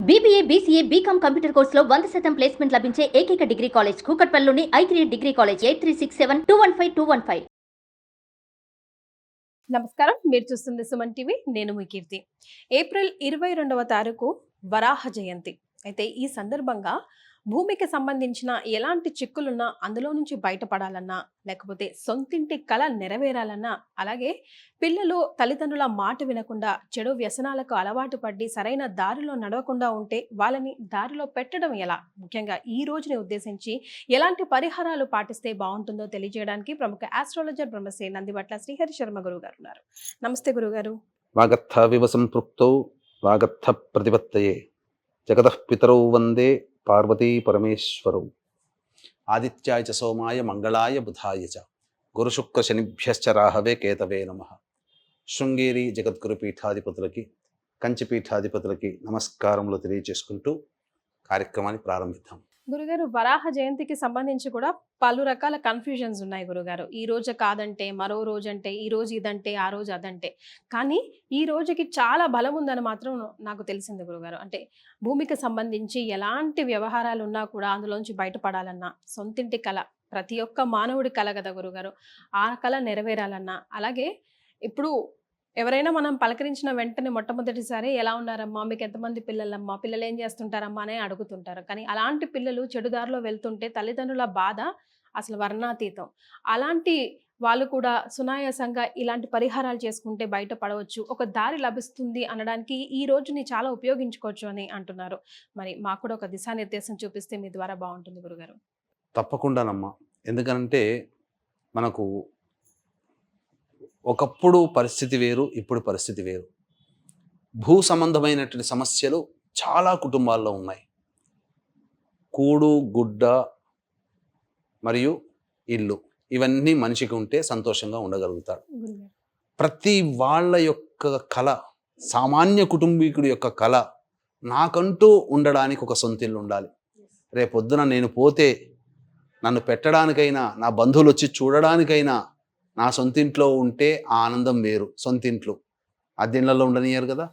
BBA, BCA, BCom computer కోర్సులో 100% placement లభించే ఏకైక డిగ్రీ కాలేజ్ కూకట్పల్లిలోని I3 డిగ్రీ కాలేజ్ 8367215215. నమస్కారం, మీరు చూస్తుంది సుమన్ టీవీ. నేను మీ కీర్తి. ఏప్రిల్ 22వ తారీఖు వరాహ జయంతి. అయితే ఈ సందర్భంగా భూమికి సంబంధించిన ఎలాంటి చిక్కులున్నా అందులో నుంచి బయటపడాలన్నా, లేకపోతే సొంతింటి కళ నెరవేరాలన్నా, అలాగే పిల్లలు తల్లిదండ్రుల మాట వినకుండా చెడు వ్యసనాలకు అలవాటు పడి సరైన దారిలో నడవకుండా ఉంటే వాళ్ళని దారిలో పెట్టడం ఎలా, ముఖ్యంగా ఈ రోజుని ఉద్దేశించి ఎలాంటి పరిహారాలు పాటిస్తే బాగుంటుందో తెలియజేయడానికి ప్రముఖ ఆస్ట్రాలజర్ బ్రహ్మశ్రీ నందిబట్ల శ్రీహరి శర్మ గురువు గారు ఉన్నారు. నమస్తే గురుగారు. వాగర్థ వివ సంపృక్తౌ వాగర్థ ప్రతిపత్తయే జగతః పితరౌ వందే పార్వతీ పరమేశ్వరౌ. ఆదిత్యాయ చ సోమాయ మంగళాయ బుధాయ చ గురుశుక్ర శనిభ్యశ్చ రాహవే కేతవే నమః. శృంగేరి జగద్గురు పీఠాధిపతులకి, కంచి పీఠాధిపతులకి నమస్కారములు తెలియజేసుకుంటూ కార్యక్రమాన్ని ప్రారంభిద్దాం. గురుగారు, వరాహ జయంతికి సంబంధించి కూడా పలు రకాల కన్ఫ్యూజన్స్ ఉన్నాయి గురుగారు. ఈ రోజు కాదంటే మరో రోజు అంటే, ఈ రోజు ఇదంటే ఆ రోజు అదంటే, కానీ ఈ రోజుకి చాలా బలం ఉందని మాత్రం నాకు తెలిసింది గురుగారు. అంటే భూమికి సంబంధించి ఎలాంటి వ్యవహారాలు ఉన్నా కూడా అందులోంచి బయటపడాలన్నా, సొంతింటి కళ ప్రతి ఒక్క మానవుడి కళ కదా గురుగారు, ఆ కళ నెరవేరాలన్నా, అలాగే ఇప్పుడు ఎవరైనా మనం పలకరించిన వెంటనే మొట్టమొదటిసారి ఎలా ఉన్నారమ్మా, మీకు ఎంతమంది పిల్లలమ్మా, పిల్లలు ఏం చేస్తుంటారమ్మా అనే అడుగుతుంటారు. కానీ అలాంటి పిల్లలు చెడుదారిలో వెళ్తుంటే తల్లిదండ్రుల బాధ అసలు వర్ణాతీతం. అలాంటి వాళ్ళు కూడా సునాయాసంగా ఇలాంటి పరిహారాలు చేసుకుంటే బయటపడవచ్చు, ఒక దారి లభిస్తుంది అనడానికి ఈ రోజుని చాలా ఉపయోగించుకోవచ్చు అని అంటున్నారు. మరి మాకు కూడా ఒక దిశానిర్దేశం చూపిస్తే మీ ద్వారా బాగుంటుంది గురుగారు. తప్పకుండానమ్మా. ఎందుకంటే మనకు ఒకప్పుడు పరిస్థితి వేరు, ఇప్పుడు పరిస్థితి వేరు. భూ సంబంధమైనటువంటి సమస్యలు చాలా కుటుంబాల్లో ఉన్నాయి. కూడు గుడ్డ మరియు ఇల్లు, ఇవన్నీ మనిషికి ఉంటే సంతోషంగా ఉండగలుగుతాడు. ప్రతి వాళ్ళ యొక్క కళ, సామాన్య కుటుంబీకుడి యొక్క కళ, నాకంటూ ఉండడానికి ఒక సొంత ఇల్లు ఉండాలి. రేపొద్దున నేను పోతే నన్ను పెట్టడానికైనా, నా బంధువులు వచ్చి చూడడానికైనా నా సొంతింట్లో ఉంటే ఆ ఆనందం వేరు. సొంతింట్లో అద్దెళ్ళలో ఉండనియరు కదా.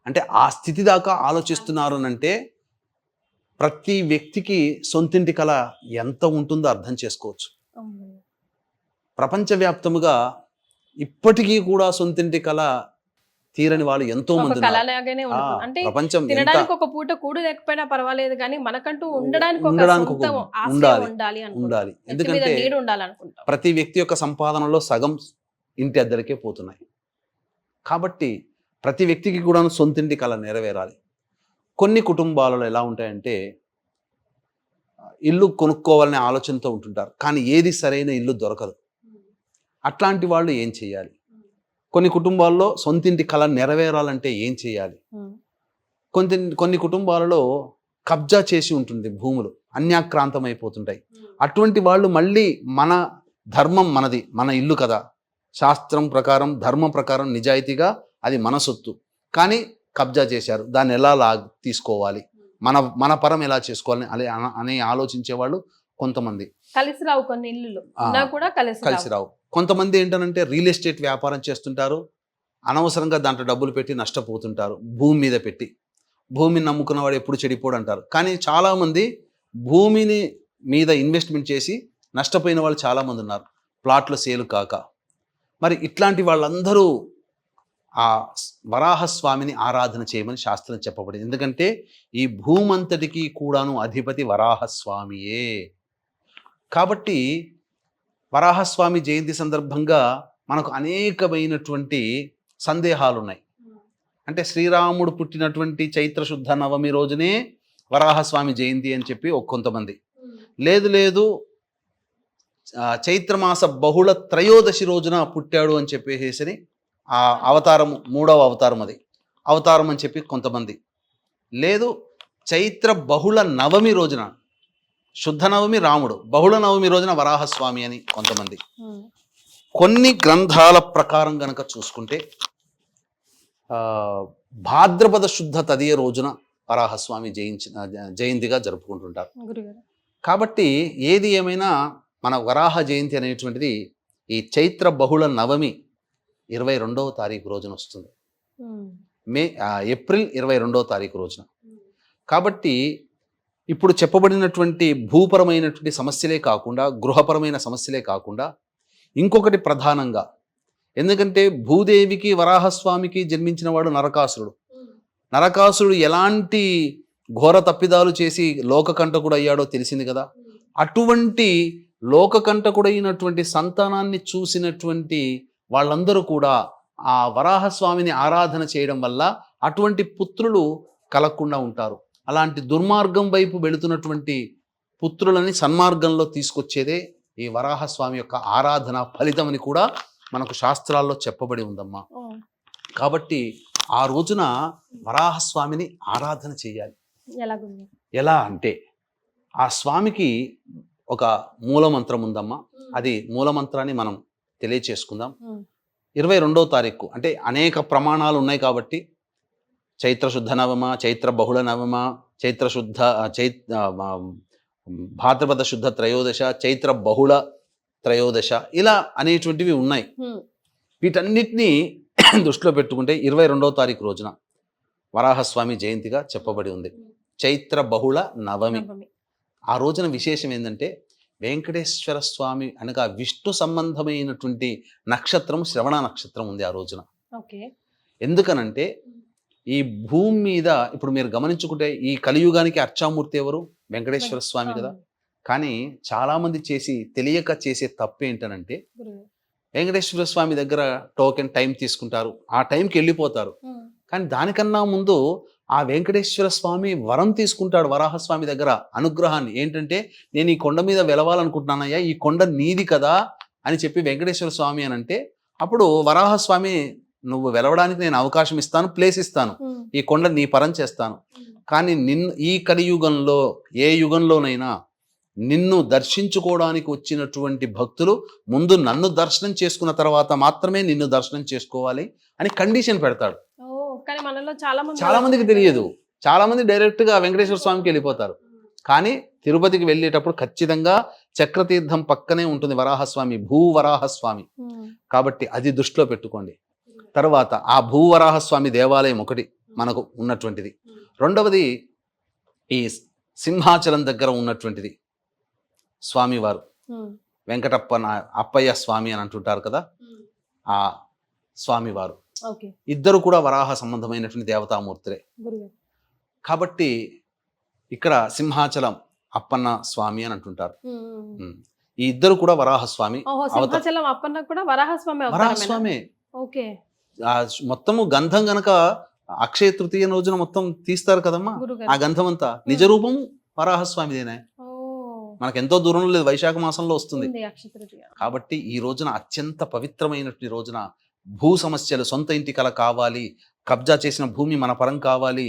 అంటే ఆ స్థితి దాకా ఆలోచిస్తున్నారు అంటే ప్రతి వ్యక్తికి సొంతింటి కళ ఎంత ఉంటుందో అర్థం చేసుకోవచ్చు. ప్రపంచవ్యాప్తముగా ఇప్పటికీ కూడా సొంతింటి కళ తీరని వాళ్ళు ఎంతో మంది ప్రపంచం. తినడానికి ఒక పూట కూడు లేకపోయినా పర్వాలేదు, కానీ మనకంటూ ఉండడానికి ఉండాలి. ఎందుకంటే ప్రతి వ్యక్తి యొక్క సంపాదనలో సగం ఇంటి అద్దరికే పోతున్నాయి. కాబట్టి ప్రతి వ్యక్తికి కూడా సొంతింటి కళ నెరవేరాలి. కొన్ని కుటుంబాలలో ఎలా ఉంటాయంటే ఇల్లు కొనుక్కోవాలనే ఆలోచనతో ఉంటుంటారు, కానీ ఏది సరైన ఇల్లు దొరకదు. అట్లాంటి వాళ్ళు ఏం చేయాలి? కొన్ని కుటుంబాల్లో సొంతింటి కళ నెరవేరాలంటే ఏం చేయాలి? కొన్ని కుటుంబాలలో కబ్జా చేసి ఉంటుంది, భూములు అన్యాక్రాంతం అయిపోతుంటాయి. అటువంటి వాళ్ళు మళ్ళీ మన ధర్మం మనది, మన ఇల్లు కదా, శాస్త్రం ప్రకారం ధర్మం ప్రకారం నిజాయితీగా అది మన సొత్తు, కానీ కబ్జా చేశారు, దాన్ని ఎలా తీసుకోవాలి, మన పరం ఎలా చేసుకోవాలి అని ఆలోచించే వాళ్ళు కొంతమంది. కలిసి రావు, కొన్ని ఇల్లులు కూడా కలిసి రావు. కొంతమంది ఏంటంటే రియల్ ఎస్టేట్ వ్యాపారం చేస్తుంటారు, అనవసరంగా దాంట్లో డబ్బులు పెట్టి నష్టపోతుంటారు. భూమి మీద పెట్టి, భూమిని నమ్ముకున్నవాడు ఎప్పుడు చెడిపోడు అంటారు. కానీ చాలామంది భూమిని మీద ఇన్వెస్ట్మెంట్ చేసి నష్టపోయిన వాళ్ళు చాలామంది ఉన్నారు, ప్లాట్ల సేలు కాక. మరి ఇట్లాంటి వాళ్ళందరూ ఆ వరాహస్వామిని ఆరాధన చేయమని శాస్త్రం చెప్పబడింది. ఎందుకంటే ఈ భూమంతటికి కూడాను అధిపతి వరాహస్వామియే. కాబట్టి వరాహస్వామి జయంతి సందర్భంగా మనకు అనేకమైనటువంటి సందేహాలు ఉన్నాయి. అంటే శ్రీరాముడు పుట్టినటువంటి చైత్ర శుద్ధ నవమి రోజునే వరాహస్వామి జయంతి అని చెప్పి కొంతమంది, లేదు చైత్రమాస బహుళ త్రయోదశి రోజున పుట్టాడు అని చెప్పేసి ఆ అవతారం, 3వ అవతారం అది అవతారం అని చెప్పి కొంతమంది, లేదు చైత్ర బహుళ నవమి రోజున, శుద్ధ నవమి రాముడు, బహుళ నవమి రోజున వరాహస్వామి అని కొంతమంది. కొన్ని గ్రంథాల ప్రకారం గనక చూసుకుంటే భాద్రపద శుద్ధ తదియ రోజున వరాహస్వామి జయంతిగా జరుపుకుంటుంటారు. కాబట్టి ఏది ఏమైనా మన వరాహ జయంతి అనేటువంటిది ఈ చైత్ర బహుళ నవమి 22వ తారీఖు రోజున వస్తుంది. ఏప్రిల్ 22వ తారీఖు రోజున. కాబట్టి ఇప్పుడు చెప్పబడినటువంటి భూపరమైనటువంటి సమస్యలే కాకుండా, గృహపరమైన సమస్యలే కాకుండా ఇంకొకటి ప్రధానంగా, ఎందుకంటే భూదేవికి వరాహస్వామికి జన్మించిన వాడు నరకాసురుడు. నరకాసురుడు ఎలాంటి ఘోర తప్పిదాలు చేసి లోకకంటకుడు అయ్యాడో తెలిసింది కదా. అటువంటి లోకకంటకుడైనటువంటి సంతానాన్ని చూసినటువంటి వాళ్ళందరూ కూడా ఆ వరాహస్వామిని ఆరాధన చేయడం వల్ల అటువంటి పుత్రులు కలగకుండా ఉంటారు. అలాంటి దుర్మార్గం వైపు వెళుతున్నటువంటి పుత్రులని సన్మార్గంలో తీసుకొచ్చేదే ఈ వరాహస్వామి యొక్క ఆరాధన ఫలితమని కూడా మనకు శాస్త్రాల్లో చెప్పబడి ఉందమ్మా. కాబట్టి ఆ రోజున వరాహస్వామిని ఆరాధన చేయాలి. ఎలా అంటే ఆ స్వామికి ఒక మూలమంత్రం ఉందమ్మా. అది మూలమంత్రాన్ని మనం తెలియచేసుకుందాం. 22వ తారీఖు అంటే అనేక ప్రమాణాలు ఉన్నాయి కాబట్టి చైత్ర శుద్ధ నవమ, చైత్ర బహుళ నవమ, చైత్ర శుద్ధ భాద్రపద శుద్ధ త్రయోదశ, చైత్ర బహుళ త్రయోదశ, ఇలా అనేటువంటివి ఉన్నాయి. వీటన్నిటినీ దృష్టిలో పెట్టుకుంటే 22వ తారీఖు రోజున వరాహస్వామి జయంతిగా చెప్పబడి ఉంది. చైత్ర బహుళ నవమి. ఆ రోజున విశేషం ఏంటంటే వెంకటేశ్వర స్వామి అనగా విష్ణు సంబంధమైనటువంటి నక్షత్రం శ్రవణ నక్షత్రం ఉంది ఆ రోజున. ఎందుకనంటే ఈ భూమి మీద ఇప్పుడు మీరు గమనించుకుంటే ఈ కలియుగానికి అర్చామూర్తి ఎవరు? వెంకటేశ్వర స్వామి కదా. కానీ చాలామంది తెలియక చేసే తప్పు ఏంటనంటే వెంకటేశ్వర స్వామి దగ్గర టోకెన్ టైం తీసుకుంటారు, ఆ టైంకి వెళ్ళిపోతారు. కానీ దానికన్నా ముందు ఆ వెంకటేశ్వర స్వామి వరం తీసుకుంటాడు వరాహస్వామి దగ్గర, అనుగ్రహాన్ని. ఏంటంటే నేను ఈ కొండ మీద వెలవాలనుకుంటున్నానయ్యా, ఈ కొండ నీది కదా అని చెప్పి వెంకటేశ్వర స్వామి అని అంటే, అప్పుడు వరాహస్వామి నువ్వు వెలవడానికి నేను అవకాశం ఇస్తాను, ప్లేస్ ఇస్తాను, ఈ కొండ నీ పరం చేస్తాను. కానీ ఈ కలియుగంలో ఏ యుగంలోనైనా నిన్ను దర్శించుకోవడానికి వచ్చినటువంటి భక్తులు ముందు నన్ను దర్శనం చేసుకున్న తర్వాత మాత్రమే నిన్ను దర్శనం చేసుకోవాలి అని కండిషన్ పెడతాడు. చాలా మందికి తెలియదు. చాలా మంది డైరెక్ట్ గా వెంకటేశ్వర స్వామికి వెళ్ళిపోతారు. కానీ తిరుపతికి వెళ్ళేటప్పుడు ఖచ్చితంగా చక్రతీర్థం పక్కనే ఉంటుంది వరాహస్వామి, భూవరాహస్వామి. కాబట్టి అది దృష్టిలో పెట్టుకోండి. తర్వాత ఆ భూవరాహస్వామి దేవాలయం ఒకటి మనకు ఉన్నటువంటిది. రెండవది ఈ సింహాచలం దగ్గర ఉన్నటువంటిది స్వామివారు, అప్పయ్య స్వామి అని అంటుంటారు కదా, ఆ స్వామివారు. ఇద్దరు కూడా వరాహ సంబంధమైనటువంటి దేవతామూర్తులే. కాబట్టి ఇక్కడ సింహాచలం అప్పన్న స్వామి అని అంటుంటారు. ఈ ఇద్దరు కూడా వరాహస్వామి. వరాహస్వామి మొత్తము గంధం గనక అక్షయ తృతీయ రోజున మొత్తం తీస్తారు కదమ్మా, ఆ గంధం అంతా నిజ రూపం వరాహస్వామిదేనా. మనకెంతో దూరంలో లేదు, వైశాఖ మాసంలో వస్తుంది. కాబట్టి ఈ రోజున అత్యంత పవిత్రమైనటువంటి రోజున భూ సమస్యలు, సొంత ఇంటి కల కావాలి, కబ్జా చేసిన భూమి మన పరం కావాలి,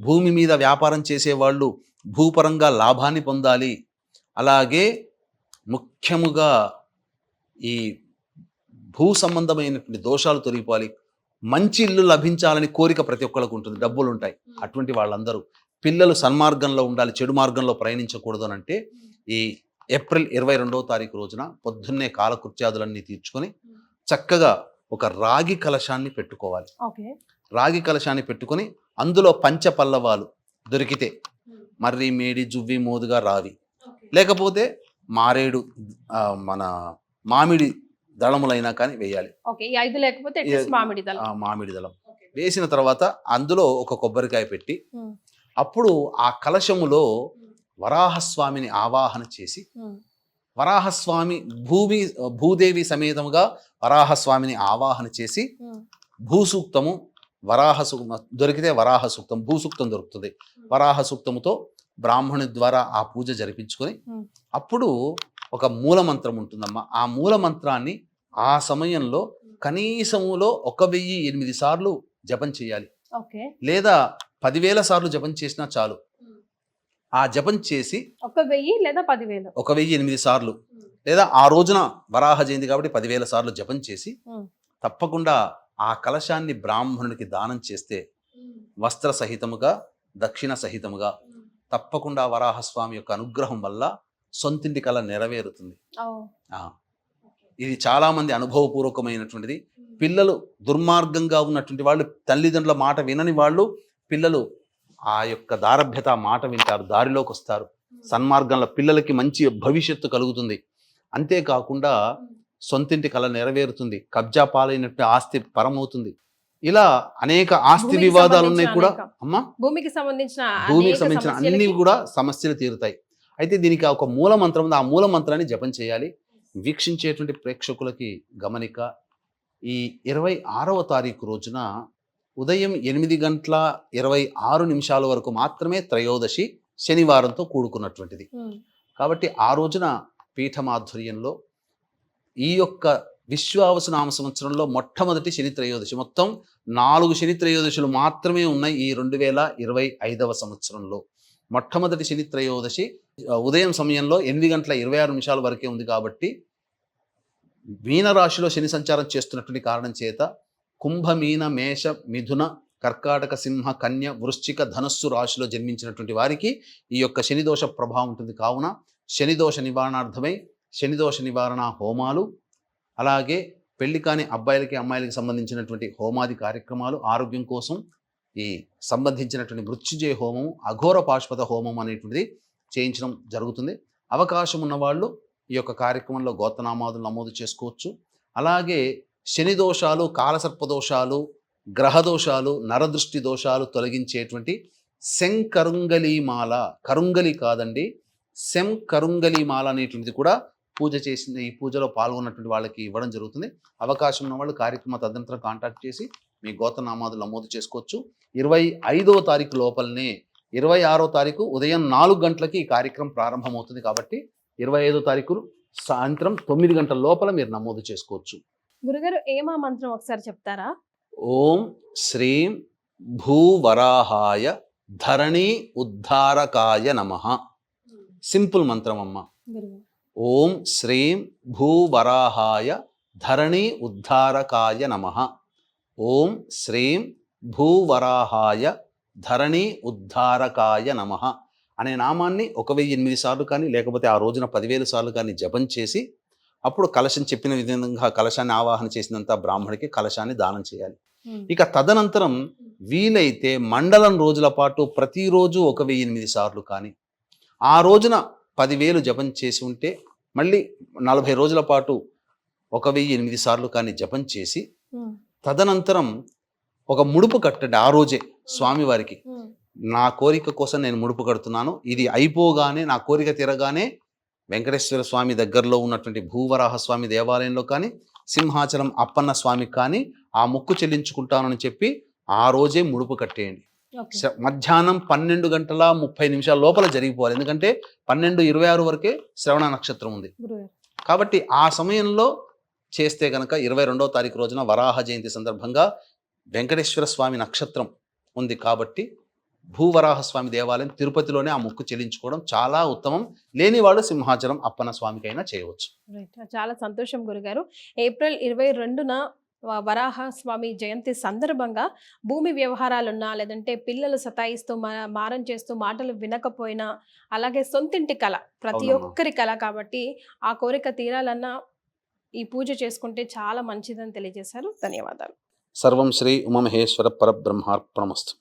భూమి మీద వ్యాపారం చేసేవాళ్ళు భూపరంగా లాభాన్ని పొందాలి, అలాగే ముఖ్యముగా ఈ భూ సంబంధమైనటువంటి దోషాలు తొలగిపోవాలి, మంచి ఇల్లు లభించాలని కోరిక ప్రతి ఒక్కరికి ఉంటుంది, డబ్బులు ఉంటాయి. అటువంటి వాళ్ళందరూ పిల్లలు సన్మార్గంలో ఉండాలి, చెడు మార్గంలో ప్రయాణించకూడదు అని అంటే ఈ ఏప్రిల్ 22వ తారీఖు రోజున పొద్దున్నే కాలకృత్యాదులన్నీ తీర్చుకొని చక్కగా ఒక రాగి కలశాన్ని పెట్టుకోవాలి. రాగి కలశాన్ని పెట్టుకొని అందులో పంచపల్లవాలు దొరికితే మర్రి, మేడి, జువ్వి, మోదుగా, రావి, లేకపోతే మారేడు, మన మామిడి దళములైనా కానీ వేయాలి. మామిడి దళం వేసిన తర్వాత అందులో ఒక కొబ్బరికాయ పెట్టి అప్పుడు ఆ కలశములో వరాహస్వామిని ఆవాహన చేసి, వరాహస్వామి భూదేవి సమేతముగా వరాహస్వామిని ఆవాహన చేసి భూసూక్తము, దొరికితే వరాహ సూక్తం, భూసూక్తం దొరుకుతుంది, వరాహ సూక్తముతో బ్రాహ్మణి ద్వారా ఆ పూజ జరిపించుకొని అప్పుడు ఒక మూలమంత్రం ఉంటుందమ్మా. ఆ మూలమంత్రాన్ని ఆ సమయంలో కనీసములో 1008 సార్లు జపం చేయాలి, లేదా 10,000 సార్లు జపం చేసినా చాలు. ఆ జపం చేసి 1000 లేదా 10,000, 1008 సార్లు, లేదా ఆ రోజున వరాహ జయంతి కాబట్టి 10,000 సార్లు జపం చేసి తప్పకుండా ఆ కలశాన్ని బ్రాహ్మణునికి దానం చేస్తే వస్త్ర సహితముగా, దక్షిణ సహితముగా తప్పకుండా వరాహస్వామి యొక్క అనుగ్రహం వల్ల సొంతింటి కళ నెరవేరుతుంది. ఇది చాలా మంది అనుభవపూర్వకమైనటువంటిది. పిల్లలు దుర్మార్గంగా ఉన్నటువంటి వాళ్ళు, తల్లిదండ్రుల మాట వినని వాళ్ళు, పిల్లలు ఆ యొక్క దారభ్యత మాట వింటారు, దారిలోకి వస్తారు, సన్మార్గంలో పిల్లలకి మంచి భవిష్యత్తు కలుగుతుంది. అంతేకాకుండా సొంతింటి కళ నెరవేరుతుంది, కబ్జా పాలైనట్టు ఆస్తి పరమవుతుంది. ఇలా అనేక ఆస్తి భూమికి వివాదాలు ఉన్నాయి సంబంధించిన కూడా అనేక- అమ్మా. భూమికి సంబంధించిన భూమికి అనేక సంబంధించిన సమస్యలకి అన్ని కూడా సమస్యలు తీరుతాయి. అయితే దీనికి ఒక మూల మంత్రం ఉంది, ఆ మూల మంత్రాన్ని జపం చేయాలి. వీక్షించేటువంటి ప్రేక్షకులకి గమనిక, ఈ 26వ తారీఖు రోజున ఉదయం 8:26 వరకు మాత్రమే త్రయోదశి, శనివారంతో కూడుకున్నటువంటిది. కాబట్టి ఆ రోజున పీఠమాధుర్యంలో ఈ యొక్క విశ్వావసు నామ సంవత్సరంలో మొట్టమొదటి శని త్రయోదశి, మొత్తం 4 శని త్రయోదశులు మాత్రమే ఉన్నాయి ఈ 2025వ సంవత్సరంలో. మొట్టమొదటి శని త్రయోదశి ఉదయం సమయంలో 8:26 వరకే ఉంది. కాబట్టి మీనరాశిలో శని సంచారం చేస్తున్నటువంటి కారణం చేత కుంభ, మీన, మేష, మిథున, కర్కాటక, సింహ, కన్య, వృశ్చిక, ధనస్సు రాశిలో జన్మించినటువంటి వారికి ఈ యొక్క శనిదోష ప్రభావం ఉంటుంది. కావున శనిదోష నివారణార్థమై శనిదోష నివారణ హోమాలు, అలాగే పెళ్లి కాని అబ్బాయిలకి అమ్మాయిలకి సంబంధించినటువంటి హోమాది కార్యక్రమాలు, ఆరోగ్యం కోసం ఈ సంబంధించినటువంటి మృత్యుంజయ హోమం, అఘోర పాశుపత హోమం అనేటువంటిది చేయించడం జరుగుతుంది. అవకాశం ఉన్నవాళ్ళు ఈ యొక్క కార్యక్రమంలో గోత్రనామాదులు నమోదు చేసుకోవచ్చు. అలాగే శని దోషాలు, కాలసర్పదోషాలు, గ్రహదోషాలు, నరదృష్టి దోషాలు తొలగించేటువంటి శంకరుంగలీమాల, కరుంగలి కాదండి, శంకరుంగలీమాల అనేటువంటిది కూడా పూజ చేసింది. ఈ పూజలో పాల్గొన్నటువంటి వాళ్ళకి ఇవ్వడం జరుగుతుంది. అవకాశం ఉన్న వాళ్ళు కార్యక్రమ తదనంతరం కాంటాక్ట్ చేసి మీ గోత్రనామాదులు నమోదు చేసుకోవచ్చు. 25వ తారీఖు లోపలనే 26వ తారీఖు ఉదయం 4 గంటలకి ఈ కార్యక్రమం ప్రారంభమవుతుంది. కాబట్టి 25వ తారీఖు సాయంత్రం 9 గంటల లోపల మీరు నమోదు చేసుకోవచ్చు. గురుగారు ఏమా మంత్రం ఒకసారి చెప్తారా? ఓం శ్రీం భూవరాహాయ ధరణి ఉద్ధారకాయ నమః. సింపుల్ మంత్రం అమ్మ. గురుగారు ఓం శ్రీం భూవరాహాయ ధరణి ఉద్ధారకాయ నమః. ఓం శ్రీం భూవరాహాయ ధరణి ఉద్ధారకాయ నమః అనే నామాన్ని 1008 సార్లు కానీ, లేకపోతే ఆ రోజున 10,000 సార్లు కానీ జపం చేసి, అప్పుడు కలశం చెప్పిన విధంగా కలశాన్ని ఆవాహన చేసినంత బ్రాహ్మడికి కలశాన్ని దానం చేయాలి. ఇక తదనంతరం వీలైతే మండలం రోజుల పాటు ప్రతిరోజు 1008 సార్లు కానీ, ఆ రోజున 10,000 జపం చేసి ఉంటే మళ్ళీ 40 రోజుల పాటు 1008 సార్లు కానీ జపం చేసి, తదనంతరం ఒక ముడుపు కట్టండి ఆ రోజే స్వామివారికి. నా కోరిక కోసం నేను ముడుపు కడుతున్నాను, ఇది అయిపోగానే, నా కోరిక తీరగానే వెంకటేశ్వర స్వామి దగ్గరలో ఉన్నటువంటి భూవరాహ స్వామి దేవాలయంలో కానీ, సింహాచలం అప్పన్న స్వామికి కానీ ఆ మొక్కు చెల్లించుకుంటానని చెప్పి ఆ రోజే ముడుపు కట్టేయండి. మధ్యాహ్నం 12:30 లోపల జరిగిపోవాలి. ఎందుకంటే 12:26 వరకే శ్రవణ నక్షత్రం ఉంది. కాబట్టి ఆ సమయంలో చేస్తే కనుక 22వ తారీఖు రోజున వరాహ జయంతి సందర్భంగా వెంకటేశ్వర స్వామి నక్షత్రం ఉంది. కాబట్టి భూవరాహ స్వామి దేవాలయం తిరుపతిలోనే ఆ మొక్కు చెల్లించుకోవడం చాలా ఉత్తమం. లేని వాళ్ళు సింహాచలం అప్పన్న స్వామికి అయినా చేయవచ్చు. చాలా సంతోషం గురుగారు. ఏప్రిల్ 22న వరాహ స్వామి జయంతి సందర్భంగా భూమి వ్యవహారాలున్నా, లేదంటే పిల్లలు సతాయిస్తూ మారం చేస్తూ మాటలు వినకపోయినా, అలాగే సొంతింటి కళ ప్రతి ఒక్కరి కళ, కాబట్టి ఆ కోరిక తీరాలన్నా ఈ పూజ చేసుకుంటే చాలా మంచిదని తెలియజేశారు. ధన్యవాదాలు. సర్వం శ్రీ ఉమామహేశ్వర పరబ్రహ్మార్పణమస్తు.